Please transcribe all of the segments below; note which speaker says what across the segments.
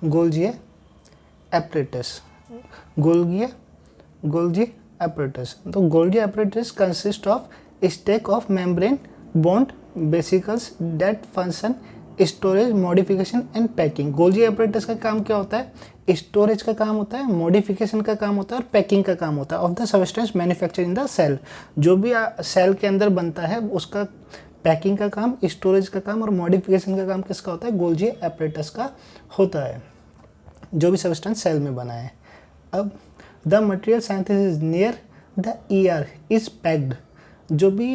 Speaker 1: Golgi apparatus. Golgi apparatus. तो Golgi apparatus consist of stack of membrane bound vesicles that function storage, modification and packing. Golgi apparatus का काम क्या होता है? Storage का काम होता है, मॉडिफिकेशन का काम होता है और पैकिंग का काम होता है of the substance manufacture in the cell. जो भी सेल के अंदर बनता है उसका पैकिंग का काम, स्टोरेज का काम और मॉडिफिकेशन का काम किसका होता है? गोल्जी एपरेटस का होता है, जो भी सब्सटेंस सेल में बना है. अब the material synthesis near the ER is packed. जो भी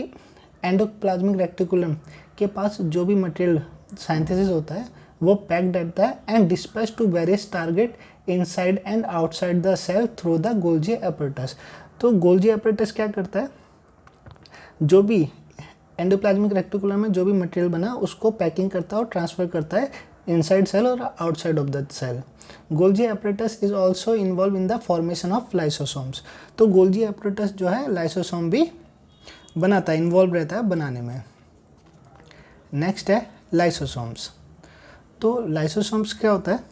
Speaker 1: एंडोप्लाज्मिक रेटिकुलम के पास जो भी मटेरियल सिंथेसिस होता है वो पैक्ड रहता है and dispatch to various target inside and outside the cell through the Golgi apparatus. तो गोल्जी एपरेटस क्या करता है? जो भी एंडोप्लाज्मिक रेटिकुलम में जो भी मटेरियल बना उसको पैकिंग करता है और ट्रांसफ़र करता है इनसाइड सेल और outside of the cell. Golgi apparatus is also involve in the formation of lysosomes. तो गोल्जी एपरेटस जो है लाइसोसोम भी बनाता है, इन्वॉल्व रहता है बनाने में. नेक्स्ट है लाइसोसोम्स. तो लाइसोसोम्स क्या होता है?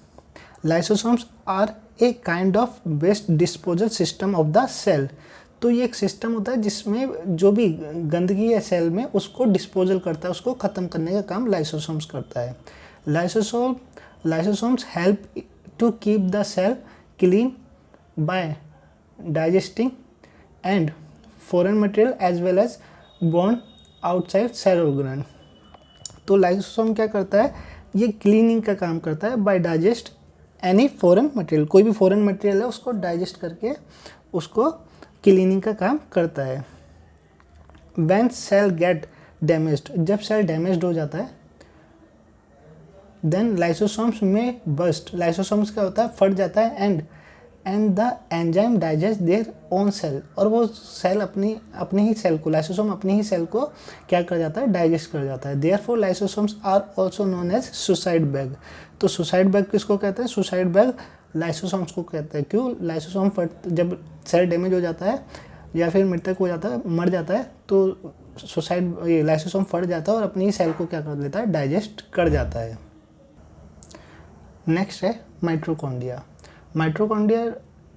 Speaker 1: Lysosomes are a kind of waste disposal system of the cell. तो ये एक सिस्टम होता है जिसमें जो भी गंदगी है सेल में उसको डिस्पोजल करता है, उसको ख़त्म करने का काम लाइसोसोम्स करता है. Lysosomes help to keep the cell clean by digesting and foreign material as well as born outside cell organ. तो लाइसोसोम क्या करता है? ये क्लीनिंग का काम करता है by digest any foreign material. कोई भी फॉरेन मटेरियल है उसको डाइजेस्ट करके उसको क्लीनिंग का काम करता है. व्हेन सेल गेट डैमेज्ड, जब सेल डैमेज्ड हो जाता है then lysosomes may burst. Lysosomes क्या होता है? फट जाता है and the enzyme digest their own cell. और वो सेल अपनी ही सेल को, लाइसोसोम अपनी ही सेल को क्या कर जाता है? डाइजेस्ट कर जाता है. Therefore lysosomes are also known as suicide bag. तो सुसाइड बैग किसको कहते हैं? सुसाइड बैग लाइसोसोम्स को कहते हैं. क्यों? लाइसोसोम जब सेल डैमेज हो जाता है या फिर मृतक हो जाता है, मर जाता है, तो ये लाइसोसोम फट जाता है और अपनी ही सेल को क्या कर लेता है? डाइजेस्ट कर जाता है. नेक्स्ट है mitochondria. Mitochondria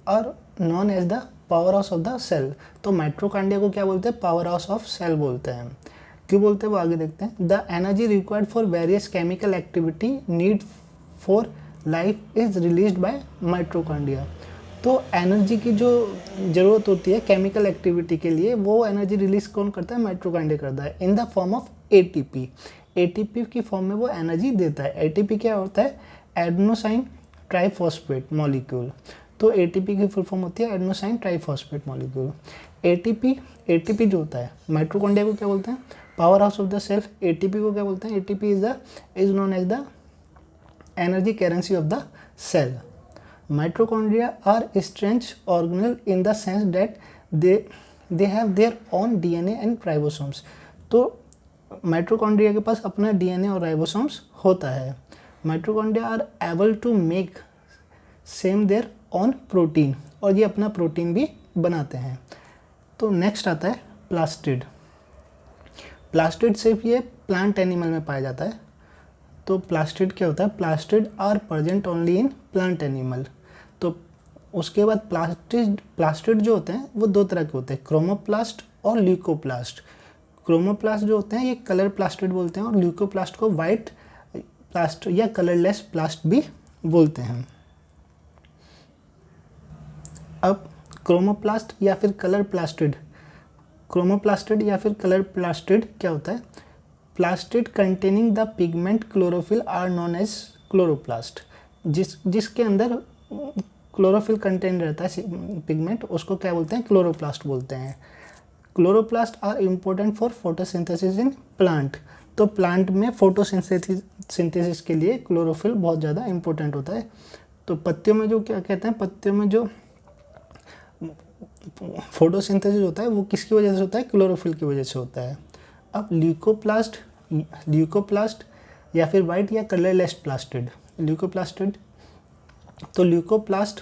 Speaker 1: are known as the power house of the cell. तो माइटोकॉन्ड्रिया को क्या बोलते हैं? पावर हाउस ऑफ सेल बोलते हैं. क्यों बोलते हैं वो आगे देखते हैं. The energy required for various chemical activity need for life is released by mitochondria. तो एनर्जी की जो ज़रूरत होती है केमिकल एक्टिविटी के लिए, वो एनर्जी रिलीज कौन करता है? माइटोकॉन्ड्रिया करता है in the form of ATP. ATP की फॉर्म में वो एनर्जी देता है. एटीपी क्या होता है? Adenosine triphosphate molecule. तो एटीपी की फुल फॉर्म होती है एडेनोसाइन ट्राइफॉस्फेट मॉलिक्यूल. एटीपी जो होता है, माइटोकॉन्ड्रिया को क्या बोलते हैं? Power house of the cell. ATP को क्या बोलते हैं? ATP is known as the energy currency of the cell. Mitochondria are strange organelle in the sense that they have their own DNA and ribosomes. तो mitochondria के पास अपना DNA और ribosomes होता है. Mitochondria are able to make same their own protein, और ये अपना प्रोटीन भी बनाते हैं. तो नेक्स्ट आता है प्लास्टिड. प्लास्टिड सिर्फ ये प्लांट एनिमल में पाया जाता है. तो प्लास्टिड क्या होता है? Plastid are present only in plant animal. तो उसके बाद प्लास्टिड जो होते हैं वो दो तरह के होते हैं, क्रोमोप्लास्ट और ल्यूकोप्लास्ट. क्रोमोप्लास्ट जो होते हैं ये कलर प्लास्टिड बोलते हैं और ल्यूकोप्लास्ट को वाइट प्लास्ट या कलरलेस प्लास्ट भी बोलते हैं. अब क्रोमोप्लास्ट या फिर कलर प्लास्टिड, क्रोमोप्लास्टिड या फिर कलर प्लास्टिड क्या होता है? Plastid containing the pigment chlorophyll are known as chloroplast. जिसके अंदर क्लोरोफिल कंटेन रहता है पिगमेंट, उसको क्या बोलते हैं? क्लोरोप्लास्ट बोलते हैं. Chloroplast are important for photosynthesis in plant. तो प्लांट में फोटोसिंथेसिस के लिए क्लोरोफिल बहुत ज़्यादा इम्पोर्टेंट होता है. तो पत्तियों में जो क्या कहते हैं, पत्तियों में जो फोटोसिंथेसिस होता है वो किसकी वजह से होता है? क्लोरोफिल की वजह से होता है. अब ल्यूकोप्लास्ट या फिर वाइट या कलरलेस प्लास्टिड. ल्यूकोप्लास्टिड, तो leucoplast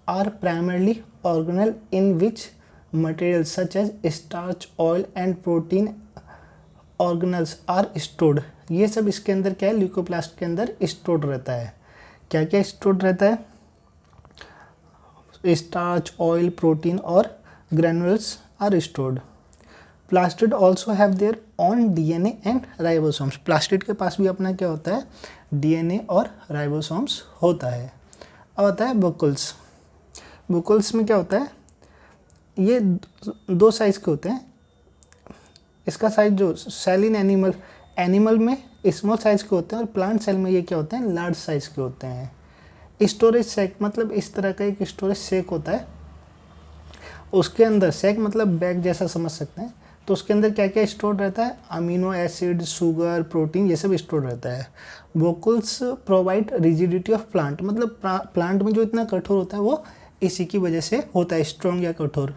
Speaker 1: are primarily organelle in which material such as starch, oil and protein organelles are stored. ये सब इसके अंदर क्या है? ल्यूकोप्लास्ट के अंदर स्टोर्ड रहता है. क्या क्या स्टोर्ड रहता है? स्टार्च, ऑयल, प्रोटीन और granules are stored. Plastid also have their own DNA and ribosomes. Plastid के पास भी अपना क्या होता है? डीएनए और राइबोसोम्स होता है। अब आता है बुकल्स। बुकल्स में क्या होता है? ये दो साइज़ के होते हैं। इसका साइज जो सेल इन एनिमल में स्मॉल साइज़ के होते हैं और प्लांट सेल में ये क्या होते हैं? लार्ज साइज़ के होते हैं। स्टोरेज सैक मतलब इस तरह का एक स्टोरेज सैक होता है, उसके अंदर सैक मतलब बैग जैसा समझ सकते हैं। तो उसके अंदर क्या क्या स्टोर रहता है? अमीनो एसिड, शुगर, प्रोटीन, ये सब स्टोर रहता है। Vocals provide rigidity of plant मतलब प्लांट में जो इतना कठोर होता है वो इसी की वजह से होता है, स्ट्रॉन्ग या कठोर।